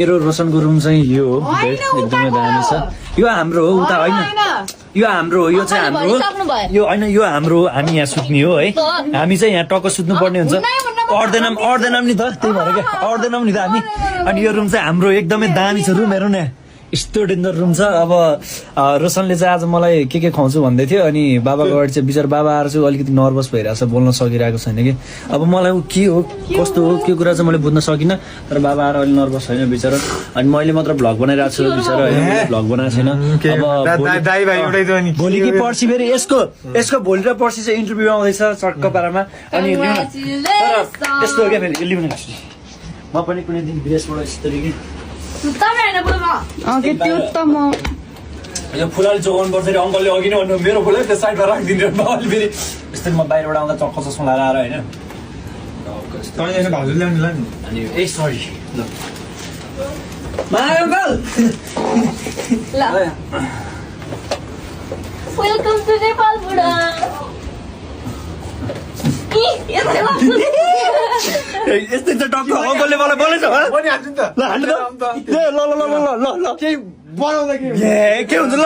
मेरो रोशनको रुम चाहिँ यो हो एकदमै दामी छ यो हाम्रो हो उता होइन यो हाम्रो हो यो चाहिँ हाम्रो यो होइन यो हाम्रो हो हामी यहाँ सुत्ने हो है हामी चाहिँ यहाँ टक्क सुत्नु पर्ने हुन्छ अड्दैनौँ नि त त्यही भएर क्या अड्दैनौँ नि त हामी अनि यो रुम चाहिँ हाम्रो एकदमै दामी छ रुम हेरौँ न यस्तो डेन्जर रुम छ अब रोशनले चाहिँ आज मलाई के खुवाउँछु भन्दै थियो अनि बाबाको अगाडि चाहिँ बिचार बाबा आएर चाहिँ अलिकति नर्भस भइरहेको छ बोल्न सकिरहेको छैन कि अब मलाई के हो कस्तो हो के कुरा चाहिँ मैले बुझ्न सकिनँ तर बाबा आएर अलिक नर्भस छैन बिचारा अनि मैले मात्र भ्लग बनाइरहेको छु बिचारा भ्लग बनाएको छैन अब भोलि कि पर्सि फेरि यसको भोलि र पर्सि चाहिँ इन्टरभ्यू आउँदैछ चक्क पारामा अनि तर यस्तो हो क्या फेरि लिनु म पनि कुनै दिन विदेशबाट यसरी कि यो फुलाले जोगाउनु पर्छ अङ्कलले अघि नै भन्नु मेरो फुलै त्यो साइडमा राखिदिनु बाबाले फेरि यस्तै म बाहिरबाट आउँदा चक्क चस्मा लगाएर आएर होइन अनि ए सरी ल अङ्कल वेलकम टु नेपाल बुढा यस्तै छ टक्क अङ्कलले मलाई बोलेछ ल हान्नु त ल ल ल ल ल केही बनाउँदा के हुन्छ ल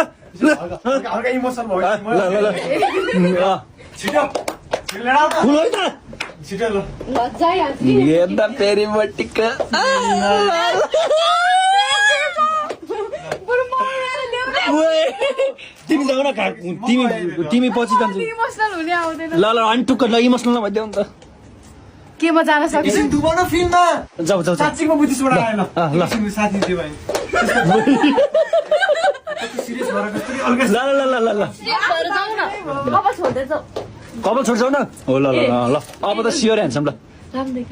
ल हल्का इमोसन भयो छिटो फुल है त छिटो ल हेर्दा फेरि बटिक तिमी जाऊ न तिमी पछि जान्छु ल ल अनि टुक्क ल इमोसनल भइदेऊ नि त केमा जान सक्छ दुबन फिल्ममा जाऊ जाऊ साच्चीको बुद्धिसबाट आएन ल साथी थियो भाइ सिरियस भएर कस्तो हल्का ल ल ल ल ल कपाल छोड्छौ न हो ल ल ल अब त सियोर ह्यान्डसम ल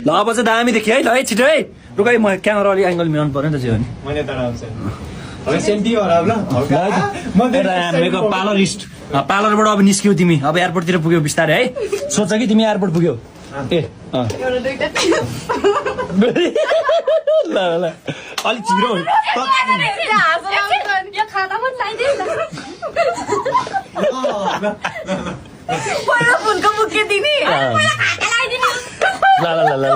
ल अब चाहिँ दामी देखियो है ल है छिटो है रुकाइ म क्यामेरा अलिक एङ्गल मिलाउनु पर्यो नि त चाहिँ नि मैले त आउँछ હવે सेन्टी होला ल मेकअप पार्लरिस्ट पार्लरबाट अब निस्क्यौ तिमी अब एयरपोर्टतिर पुग्यौ बिस्तारै है सोच कि तिमी एयरपोर्ट पुग्यौ ए ल ल अलिक छिटो ल ल ल ल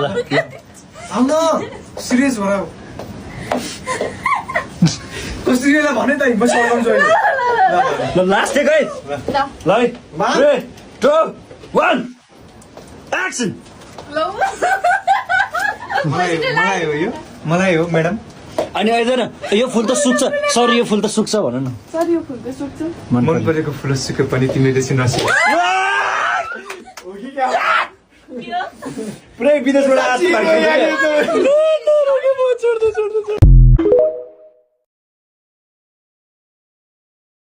आउन सिरियस भएर कस्तो भने त म सघाउँछु ल लास्ट टेक है ल है 3 2 1 एक्सन मलाई हो म्याडम अनि आइदैन यो फुल त सुक्छ सर यो फुल त सुक्छ भन न मन परेको फुल सुके पनि तिमीले चाहिँ नसुक पुरै विदेशबाट